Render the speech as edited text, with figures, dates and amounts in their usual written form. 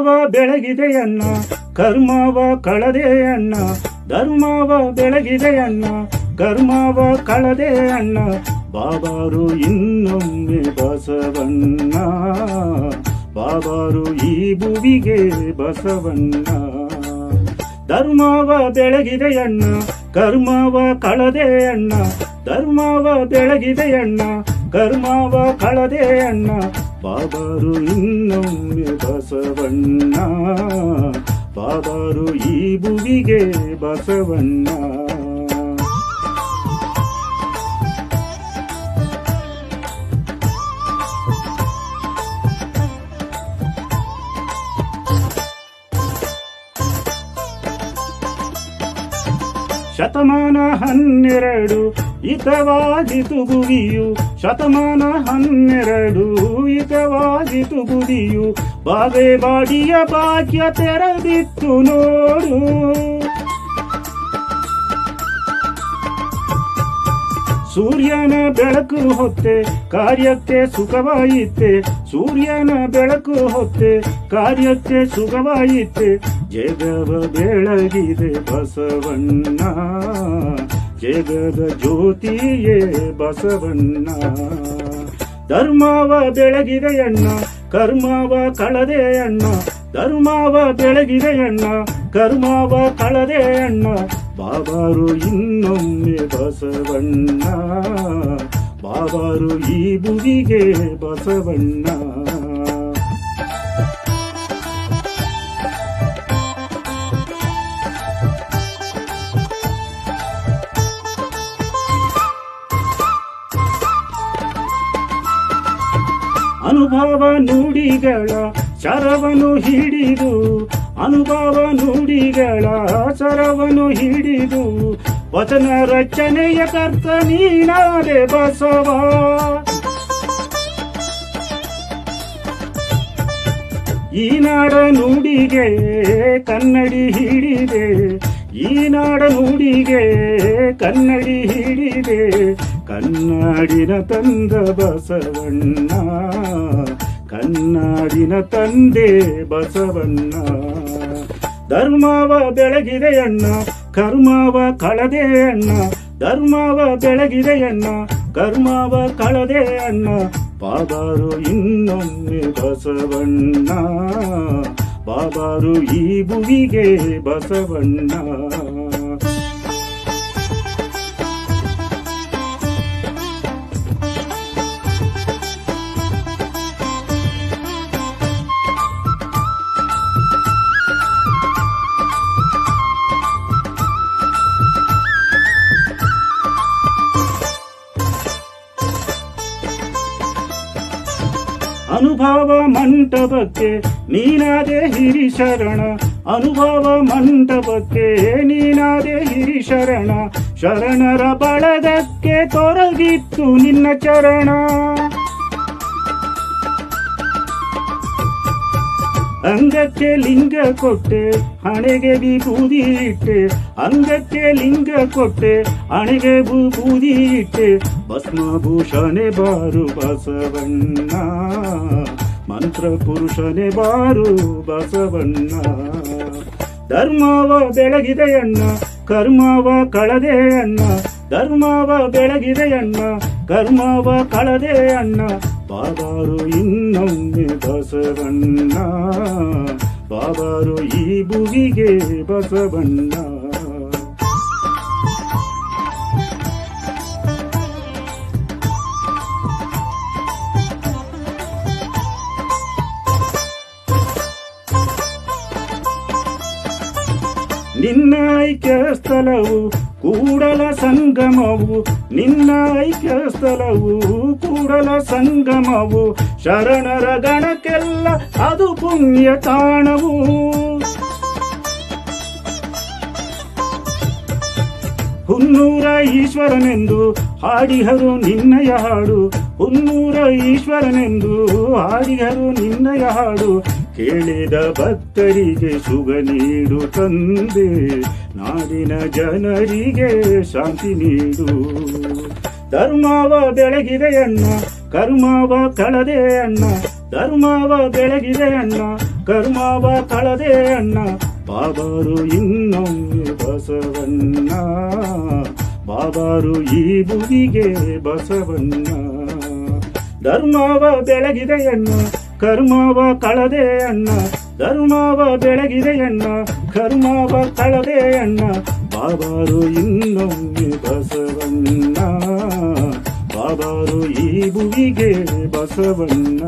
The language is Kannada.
ಧರ್ಮವ ಬೆಳಗಿದೆಯಣ್ಣ, ಕರ್ಮವ ಕಳದೆ ಅಣ್ಣ. ಧರ್ಮವ ಬೆಳಗಿದೆಯಣ್ಣ, ಕರ್ಮವ ಕಳದೆ ಅಣ್ಣ. ಬಾಬಾರು ಇನ್ನೊಮ್ಮೆ ಬಸವಣ್ಣ, ಬಾಬಾರು ಈ ಭುವಿಗೆ ಬಸವಣ್ಣ. ಧರ್ಮವ ಬೆಳಗಿದೆಯಣ್ಣ, ಕರ್ಮವ ಕಳದೆ ಅಣ್ಣ. ಧರ್ಮವ ಬೆಳಗಿದೆಯಣ್ಣ, ಕರ್ಮವ ಕಳದೆ ಅಣ್ಣ. ಬಾಬಾರು ಇನ್ನೊಮ್ಮೆ ಬಸವಣ್ಣ, ಬಾಬಾರು ಈ ಭುವಿಗೆ ಬಸವಣ್ಣ. ಶತಮಾನ 12 ಹಿತವಾಗಿತು ಭುವಿಯು, ಶತಮಾನ 12 ಹಿತವಾಗಿತು ಭುವಿಯು. ಬಾಗೇವಾಡಿಯ ಭಾಗ್ಯ ತೆರೆದಿತ್ತು ನೋಡು, ಸೂರ್ಯನ ಬೆಳಕು ಹೊತ್ತೆ ಕಾರ್ಯಕ್ಕೆ ಸುಖವಾಯಿತೆ. ಸೂರ್ಯನ ಬೆಳಕು ಹೊತ್ತೆ ಕಾರ್ಯಕ್ಕೆ ಸುಖವಾಯಿತೆ. ಜಗವ ಬೆಳಗಿದೆ ಬಸವಣ್ಣ, ಜಗದ ಜ್ಯೋತಿಯೇ ಬಸವಣ್ಣ. ಧರ್ಮವ ಬೆಳಗಿದೆಯಣ್ಣ, ಕರ್ಮವ ಕಳದೆ ಅಣ್ಣ. ಧರ್ಮವ ಬೆಳಗಿದೆಯಣ್ಣ, ಕರ್ಮವ ಕಳದೆ ಅಣ್ಣ. ಬಾಬಾರು ಇನ್ನೊಮ್ಮೆ ಬಸವಣ್ಣ, ಬಾಬಾರು ಈ ಭುವಿಗೆ ಬಸವಣ್ಣ. ಅನುಭವ ನುಡಿಗಳ ಶರವನು ಹಿಡಿದು, ಅನುಭವ ನುಡಿಗಳ ಶರವನು ಹಿಡಿದು. ವಚನ ರಚನೆಯ ಕರ್ತ ನೀನಾದೆ ಬಸವ, ಈ ನಾಡ ನುಡಿಗೆ ಕನ್ನಡಿ ಹಿಡಿದೆ. ಈ ನಾಡ ನುಡಿಗೆ ಕನ್ನಡಿ ಹಿಡಿದೆ. ಕನ್ನಡಿನ ತಂದ ಬಸವಣ್ಣ, ಕನ್ನಡಿನ ತಂದೆ ಬಸವಣ್ಣ. ಧರ್ಮವ ಬೆಳಗಿದೆಯಣ್ಣ, ಕರ್ಮವ ಕಳದೆ ಅಣ್ಣ. ಧರ್ಮವ ಬೆಳಗಿದೆಯಣ್ಣ, ಕರ್ಮವ ಕಳದೆ ಅಣ್ಣ. ಬಾಬಾರು ಇನ್ನೊಮ್ಮೆ ಬಸವಣ್ಣ, ಬಾಬಾರು ಈ ಭುವಿಗೆ ಬಸವಣ್ಣ. ಅನುಭವ ಮಂಟಪಕ್ಕೆ ನೀನಾದೆ ಹಿರಿಶರಣ, ಅನುಭವ ಮಂಟಪಕ್ಕೆ ನೀನಾದೆ ಹಿರಿಶರಣ. ಶರಣರ ಬಳಗಕ್ಕೆ ತೊರಗಿತ್ತು ನಿನ್ನ ಚರಣ. ಅಂಗಕ್ಕೆ ಲಿಂಗ ಕೊಟ್ಟೆ, ಹಣೆಗೆ ವಿಭೂದಿ ಇಟ್ಟೆ. ಅಂಗಕ್ಕೆ ಲಿಂಗ ಕೊಟ್ಟೆ, ಹಣೆಗೆ ವಿಭೂದಿ ಇಟ್ಟೆ. ಭಸ್ಮಭೂಷಣೆ ಬಾರು ಬಸವಣ್ಣ, ಮಂತ್ರ ಪುರುಷನೇ ಬಾರು ಬಸವಣ್ಣ. ಧರ್ಮವ ಬೆಳಗಿದೆಯಣ್ಣ, ಕರ್ಮವ ಕಳದೆ ಅಣ್ಣ. ಧರ್ಮವ ಬೆಳಗಿದೆಯಣ್ಣ, ಕರ್ಮವ ಕಳದೆ ಅಣ್ಣ. ಬಾಬಾರು ಇನ್ನೊಮ್ಮೆ ಬಸವಣ್ಣ, ಬಾಬಾರು ಈ ಭುವಿಗೆ ಬಸವಣ್ಣ. ನಿನ್ನ ಐಕ್ಯ ಸ್ಥಳವು ಕೂಡಲ ಸಂಗಮವು, ನಿನ್ನ ಐಕ್ಯ ಸ್ಥಳವು ಕೂಡಲ ಸಂಗಮವು. ಶರಣರ ಗಣಕ್ಕೆಲ್ಲ ಅದು ಪುಣ್ಯ ತಾಣವು. ಹುನ್ನೂರ ಈಶ್ವರನೆಂದು ಹಾಡಿಹರು ನಿನ್ನಯ ಹಾಡು, ಹುನ್ನೂರ ಈಶ್ವರನೆಂದು ಹಾಡಿಹರು ನಿನ್ನಯ ಹಾಡು. ಕೇಳಿದ ಭಕ್ತರಿಗೆ ಶುಭ ನೀಡು ತಂದೆ, ನಾಡಿನ ಜನರಿಗೆ ಶಾಂತಿ ನೀಡು. ಧರ್ಮವ ಬೆಳಗಿದೆ ಅಣ್ಣ, ಕರ್ಮವ ಕಳದೆ ಅಣ್ಣ. ಧರ್ಮವ ಬೆಳಗಿದೆ ಅಣ್ಣ ಕರ್ಮವ ಕಳದೆ ಅಣ್ಣ ಬಾಬಾರು ಇನ್ನೊಮ್ಮೆ ಬಸವಣ್ಣ ಬಾಬಾರು ಈ ಭುವಿಗೆ ಬಸವಣ್ಣ ಧರ್ಮವ ಬೆಳಗಿದೆ ಅಣ್ಣ ಕರ್ಮವ ಕಳದೆ ಅಣ್ಣ ಧರ್ಮವ ಬೆಳಗಿದೆ ಅಣ್ಣ ಕರ್ಮವ ಕಳದೆ ಅಣ್ಣ ಬಾಬಾರು ಇನ್ನೊಮ್ಮೆ ಬಸವಣ್ಣ ಬಾಬಾರು ಈ ಭುವಿಗೆ ಬಸವಣ್ಣ